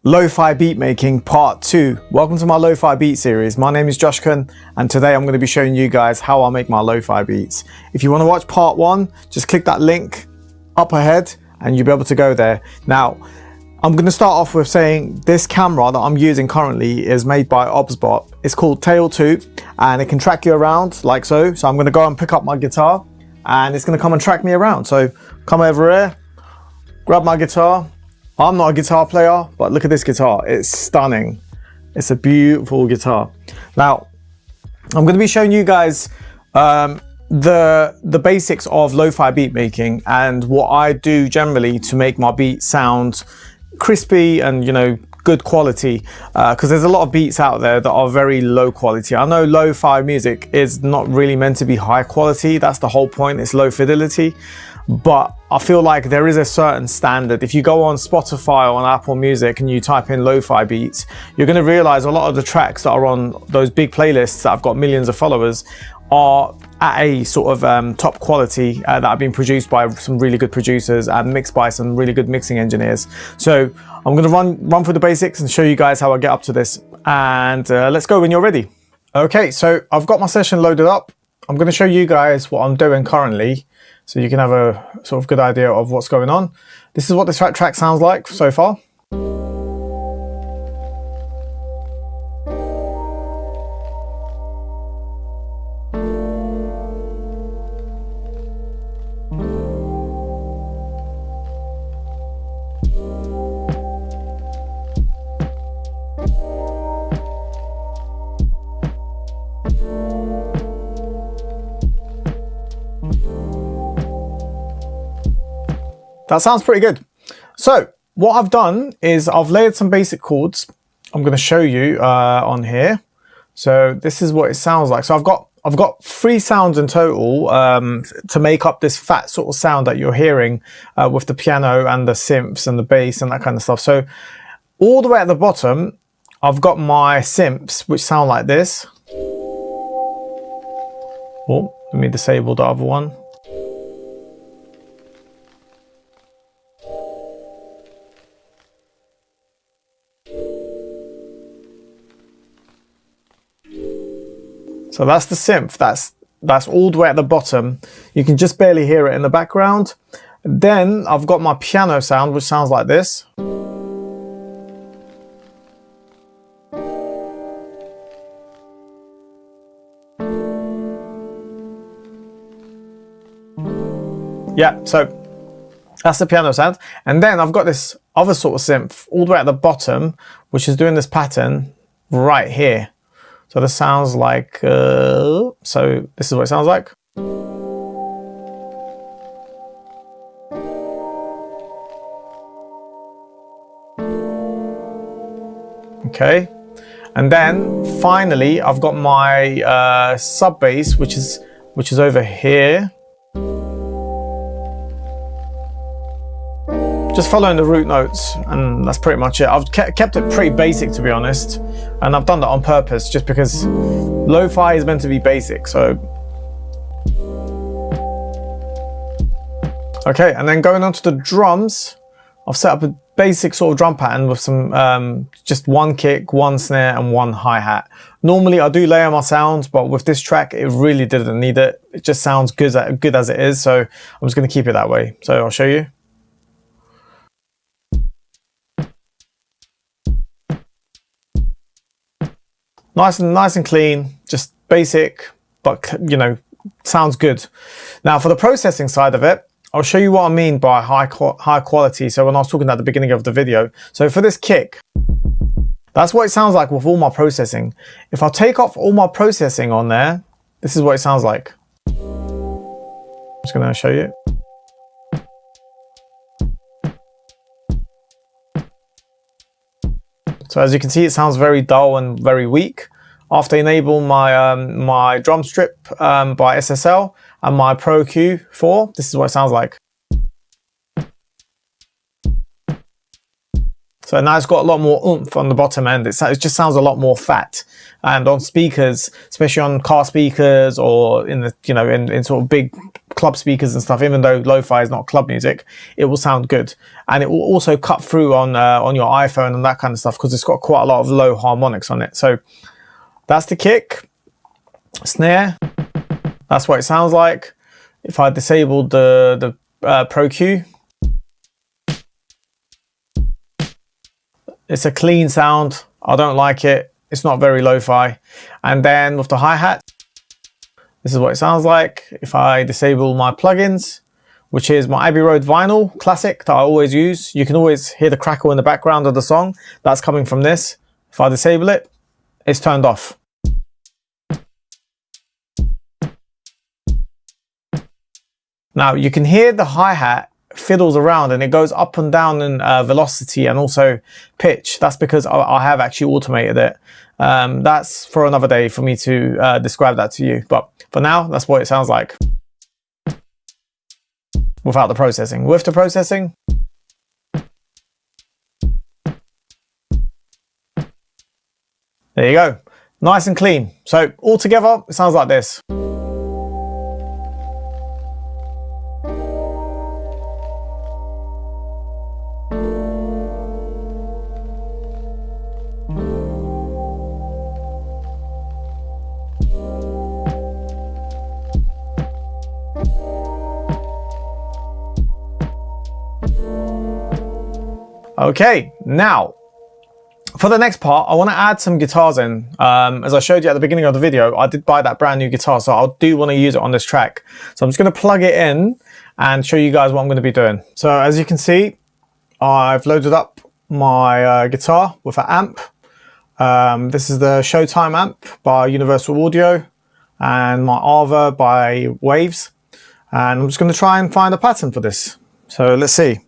Lo-fi beat making part 2. Welcome to my lo-fi beat series. My name is Josh Kun, and today I'm going to be showing you guys how I make my lo-fi beats. If you want to watch part 1, just click that link up ahead and you'll be able to go there. Now, I'm going to start off with saying this camera that I'm using currently is made by OBSBOT. It's called Tail 2 and it can track you around like so. So I'm going to go and pick up my guitar and it's going to come and track me around. So come over here, grab my guitar. I'm not a guitar player, but look at this guitar. It's stunning. It's a beautiful guitar. Now, I'm going to be showing you guys the basics of lo-fi beat making and what I do generally to make my beat sound crispy and, you know, good quality, because there's a lot of beats out there that are very low quality. I know lo-fi music is not really meant to be high quality. That's the whole point. It's low fidelity. But I feel like there is a certain standard. If you go on Spotify or on Apple Music and you type in lo-fi beats, you're going to realize a lot of the tracks that are on those big playlists that have got millions of followers are at a sort of top quality that have been produced by some really good producers and mixed by some really good mixing engineers. So I'm going to run through the basics and show you guys how I get up to this. And let's go when you're ready. Okay, so I've got my session loaded up. I'm going to show you guys what I'm doing currently, so you can have a sort of good idea of what's going on. This is what this track sounds like so far. That sounds pretty good. So what I've done is I've layered some basic chords. I'm going to show you on here. So this is what it sounds like. So I've got 3 sounds in total to make up this fat sort of sound that you're hearing with the piano and the synths and the bass and that kind of stuff. So all the way at the bottom, I've got my synths, which sound like this. Oh, let me disable the other one. So that's the synth, that's all the way at the bottom. You can just barely hear it in the background. Then I've got my piano sound, which sounds like this. Yeah, so that's the piano sound. And then I've got this other sort of synth all the way at the bottom, which is doing this pattern right here. So this sounds like, so this is what it sounds like. Okay, and then finally I've got my sub bass, which is over here. Just following the root notes, and that's pretty much it. I've kept it pretty basic, to be honest, and I've done that on purpose just because lo-fi is meant to be basic. So okay, and then going on to the drums, I've set up a basic sort of drum pattern with some just 1 kick, 1 snare and 1 hi-hat. Normally I do layer my sounds, but with this track it really didn't need it. It just sounds good as it is, so I'm just going to keep it that way. So I'll show you. Nice and clean, just basic, but you know, sounds good. Now for the processing side of it, I'll show you what I mean by high quality. So when I was talking at the beginning of the video, so for this kick, that's what it sounds like with all my processing. If I take off all my processing on there, this is what it sounds like. I'm just gonna show you. So as you can see, it sounds very dull and very weak. After enable my my drum strip by SSL and my Pro Q4, this is what it sounds like. So now it's got a lot more oomph on the bottom end. It just sounds a lot more fat. And on speakers, especially on car speakers or in the, you know, in sort of big club speakers and stuff, even though lo-fi is not club music, it will sound good. And it will also cut through on your iPhone and that kind of stuff, because it's got quite a lot of low harmonics on it. So that's the kick, snare. That's what it sounds like. If I disabled the Pro Q, it's a clean sound. I don't like it. It's not very lo-fi. And then with the hi-hat, this is what it sounds like. If I disable my plugins, which is my Abbey Road vinyl classic that I always use, you can always hear the crackle in the background of the song. That's coming from this. If I disable it, it's turned off. Now you can hear the hi-hat fiddles around and it goes up and down in velocity and also pitch. That's because I have actually automated it. That's for another day for me to describe that to you. But for now, that's what it sounds like without the processing. With the processing, there you go. Nice and clean. So all together, it sounds like this. Okay, now for the next part, I want to add some guitars in. As I showed you at the beginning of the video, I did buy that brand new guitar, so I do want to use it on this track. So I'm just going to plug it in and show you guys what I'm going to be doing. So as you can see, I've loaded up my guitar with an amp. This is the Showtime amp by Universal Audio and my Arva by Waves. And I'm just going to try and find a pattern for this. So let's see.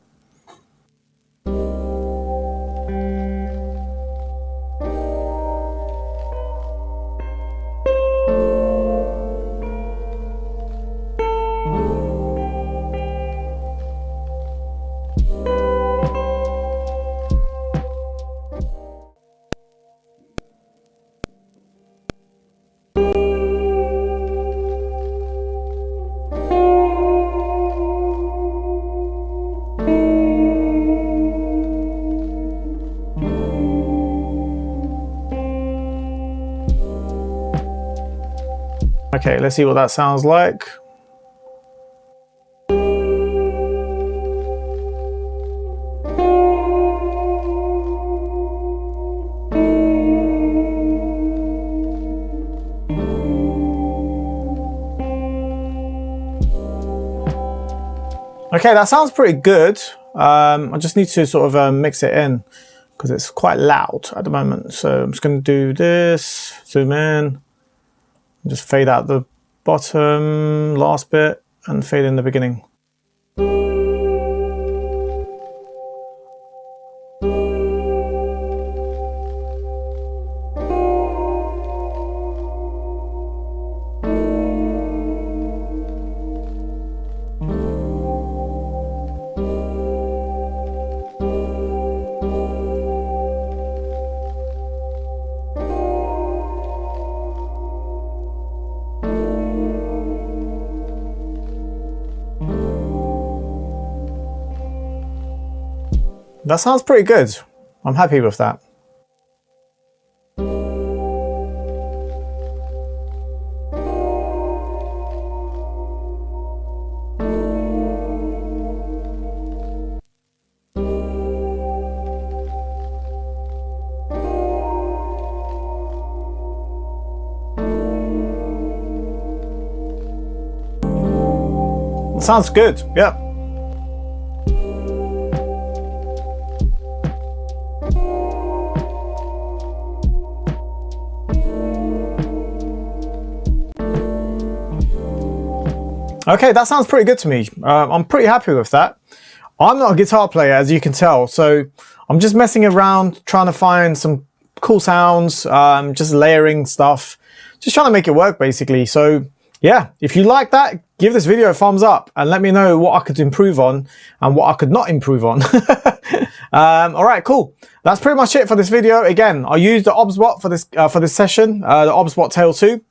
Okay, let's see what that sounds like. Okay, that sounds pretty good. I just need to sort of mix it in because it's quite loud at the moment. So I'm just going to do this, zoom in. Just fade out the bottom, last bit, and fade in the beginning. That sounds pretty good. I'm happy with that. Sounds good, yeah. Okay, that sounds pretty good to me. I'm pretty happy with that. I'm not a guitar player, as you can tell, so I'm just messing around, trying to find some cool sounds, just layering stuff, just trying to make it work, basically. So yeah, if you like that, give this video a thumbs up and let me know what I could improve on and what I could not improve on. All right, cool. That's pretty much it for this video. Again, I used the OBSBOT for this session, the OBSBOT Tail 2.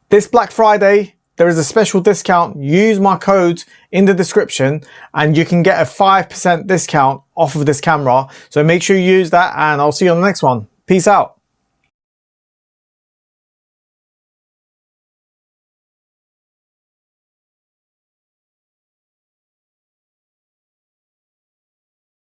This Black Friday, there is a special discount. Use my code in the description and you can get a 5% discount off of this camera. So make sure you use that, and I'll see you on the next one. Peace out.